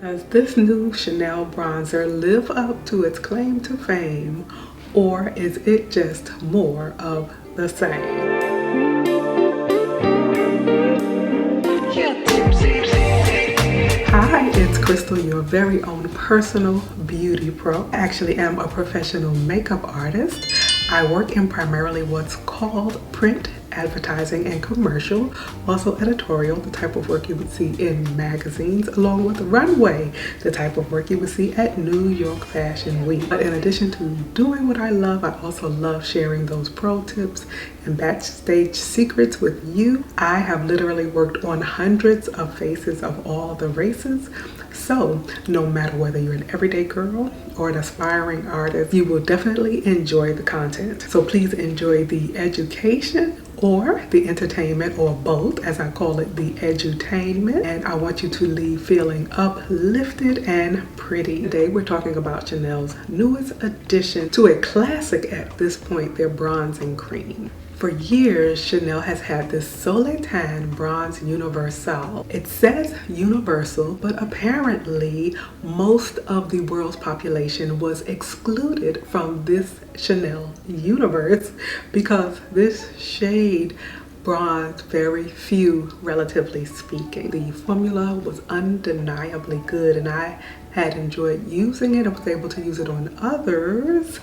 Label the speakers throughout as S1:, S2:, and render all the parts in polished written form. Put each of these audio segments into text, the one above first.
S1: Does this new Chanel bronzer live up to its claim to fame, or is it just more of the same? Hi, it's Crystal, your very own personal beauty pro. I actually am a professional makeup artist. I work in primarily what's called print, advertising, and commercial, also editorial, the type of work you would see in magazines, along with runway, the type of work you would see at New York Fashion Week. But in addition to doing what I love, I also love sharing those pro tips and backstage secrets with you. I have literally worked on hundreds of faces of all the races. So no matter whether you're an everyday girl or an aspiring artist, you will definitely enjoy the content. So please enjoy the education or the entertainment, or both, as I call it, the edutainment. And I want you to leave feeling uplifted and pretty. Today we're talking about Chanel's newest addition to a classic at this point, their bronzing cream. For years, Chanel has had this Soleil Tan Bronze Universal. It says universal, but apparently most of the world's population was excluded from this Chanel universe because this shade bronzed very few, relatively speaking. The formula was undeniably good, and I had enjoyed using it. I was able to use it on others.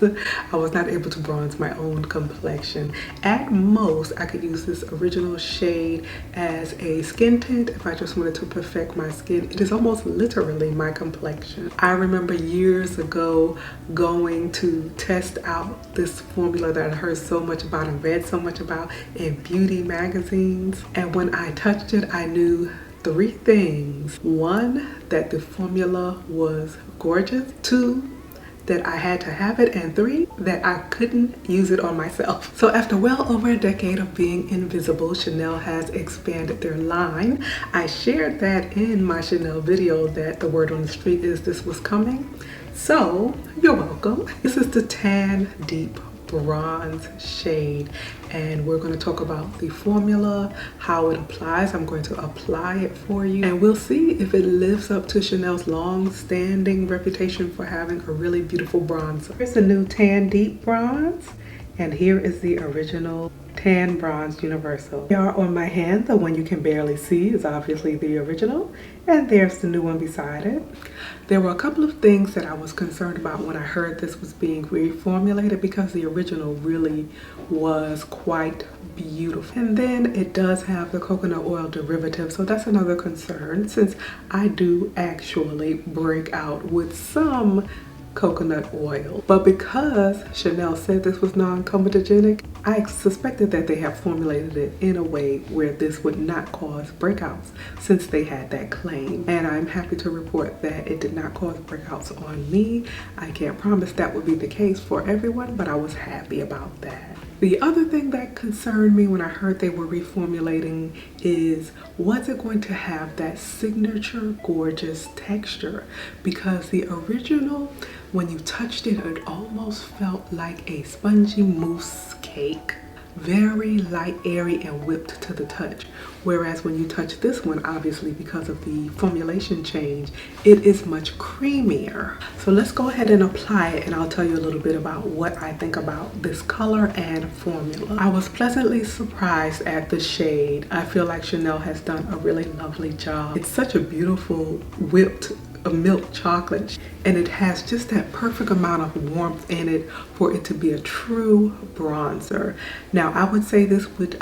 S1: I was not able to bronze my own complexion. At most, I could use this original shade as a skin tint if I just wanted to perfect my skin. It is almost literally my complexion. I remember years ago going to test out this formula that I heard so much about and read so much about in beauty magazines. And when I touched it, I knew three things. One, that the formula was gorgeous. Two, that I had to have it. And three, that I couldn't use it on myself. So after well over a decade of being invisible, Chanel has expanded their line. I shared that in my Chanel video that the word on the street is this was coming. So you're welcome. This is the Tan Deep Bronze shade, and we're going to talk about the formula, how it applies. I'm going to apply it for you, and we'll see if it lives up to Chanel's long-standing reputation for having a really beautiful bronzer. Here's the new Tan Deep Bronze, and here is the original Tan Bronze Universal. Here on my hand, the one you can barely see is obviously the original, and there's the new one beside it. There were a couple of things that I was concerned about when I heard this was being reformulated, because the original really was quite beautiful. And then it does have the coconut oil derivative, so that's another concern, since I do actually break out with some coconut oil. But because Chanel said this was non-comedogenic, I suspected that they have formulated it in a way where this would not cause breakouts, since they had that claim. And I'm happy to report that it did not cause breakouts on me. I can't promise that would be the case for everyone, but I was happy about that. The other thing that concerned me when I heard they were reformulating is, was it going to have that signature gorgeous texture? Because the original, when you touched it, it almost felt like a spongy mousse cake. Very light, airy, and whipped to the touch. Whereas when you touch this one, obviously because of the formulation change, it is much creamier. So let's go ahead and apply it, and I'll tell you a little bit about what I think about this color and formula. I was pleasantly surprised at the shade. I feel like Chanel has done a really lovely job. It's such a beautiful whipped milk chocolate, and it has just that perfect amount of warmth in it for it to be a true bronzer. Now I would say this would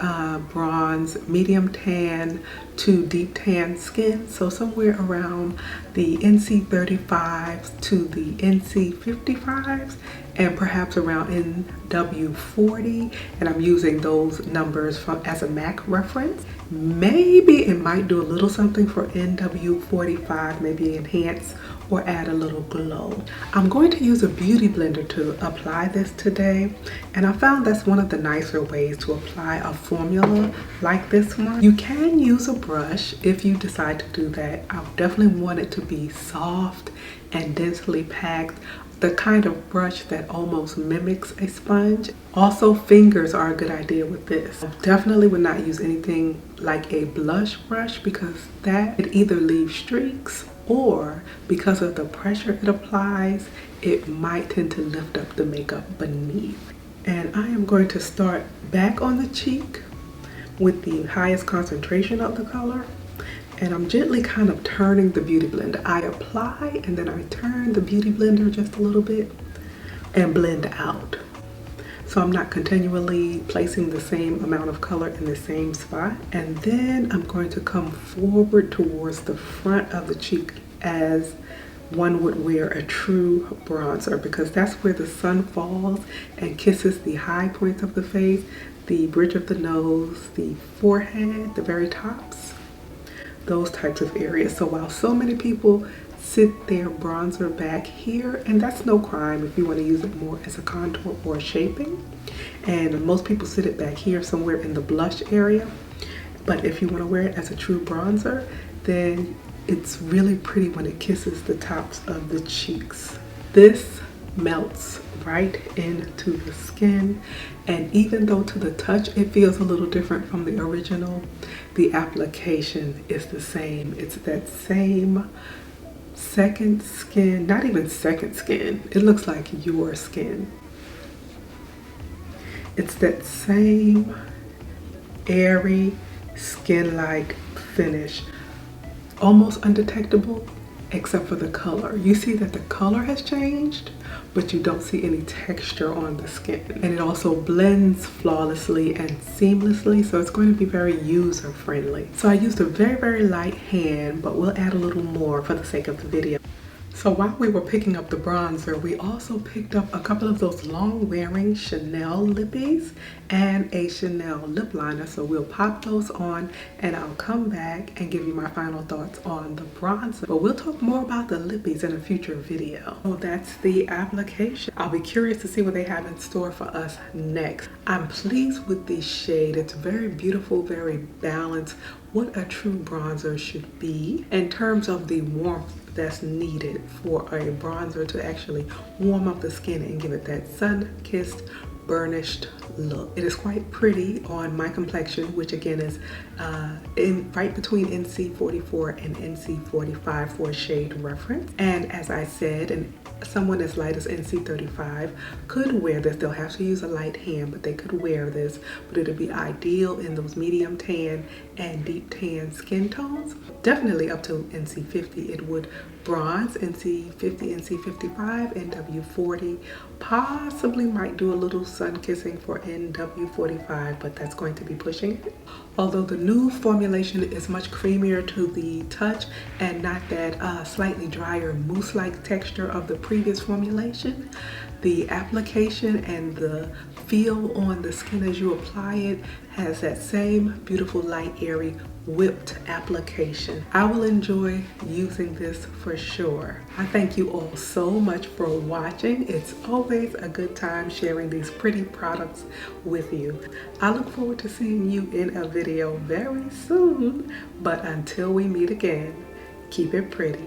S1: bronze medium tan to deep tan skin, so somewhere around the NC 35s to the NC 55s, and perhaps around NW 40, and I'm using those numbers as a MAC reference. Maybe it might do a little something for NW 45, maybe enhance or add a little glow. I'm going to use a beauty blender to apply this today, and I found that's one of the nicer ways to apply a formula like this one. You can use a brush if you decide to do that. I definitely want it to be soft and densely packed, the kind of brush that almost mimics a sponge. Also, fingers are a good idea with this. I definitely would not use anything like a blush brush, because that it either leaves streaks or because of the pressure it applies, it might tend to lift up the makeup beneath. And I am going to start back on the cheek with the highest concentration of the color. And I'm gently kind of turning the Beauty Blender. I apply and then I turn the Beauty Blender just a little bit and blend out. So I'm not continually placing the same amount of color in the same spot. And then I'm going to come forward towards the front of the cheek as one would wear a true bronzer, because that's where the sun falls and kisses the high points of the face, the bridge of the nose, the forehead, the very tops, those types of areas. So while so many people sit their bronzer back here, and that's no crime if you want to use it more as a contour or shaping, and most people sit it back here somewhere in the blush area, but if you want to wear it as a true bronzer, then it's really pretty when it kisses the tops of the cheeks. This melts right into the skin, and even though to the touch it feels a little different from the original, the application is the same. It's that same second skin, not even second skin, it looks like your skin. It's that same airy skin-like finish, almost undetectable except for the color. You see that the color has changed, but you don't see any texture on the skin. And it also blends flawlessly and seamlessly, so it's going to be very user friendly. So I used a very, very light hand, but we'll add a little more for the sake of the video. So while we were picking up the bronzer, we also picked up a couple of those long-wearing Chanel lippies and a Chanel lip liner. So we'll pop those on and I'll come back and give you my final thoughts on the bronzer. But we'll talk more about the lippies in a future video. So that's the application. I'll be curious to see what they have in store for us next. I'm pleased with the shade. It's very beautiful, very balanced. What a true bronzer should be in terms of the warmth that's needed for a bronzer to actually warm up the skin and give it that sun-kissed, burnished look. It is quite pretty on my complexion, which again is right between NC 44 and NC 45 for a shade reference. And as I said, and someone as light as NC 35 could wear this. They'll have to use a light hand, but they could wear this, but it'll be ideal in those medium tan and deep tan skin tones. Definitely up to NC 50. It would bronze NC 50, NC 55, NW 40. Possibly might do a little sun kissing for NW 45, but that's going to be pushing it. Although the new formulation is much creamier to the touch and not that slightly drier mousse-like texture of the previous formulation, the application and the feel on the skin as you apply it has that same beautiful, light, airy, whipped application. I will enjoy using this for sure. I thank you all so much for watching. It's always a good time sharing these pretty products with you. I look forward to seeing you in a video very soon, but until we meet again, keep it pretty.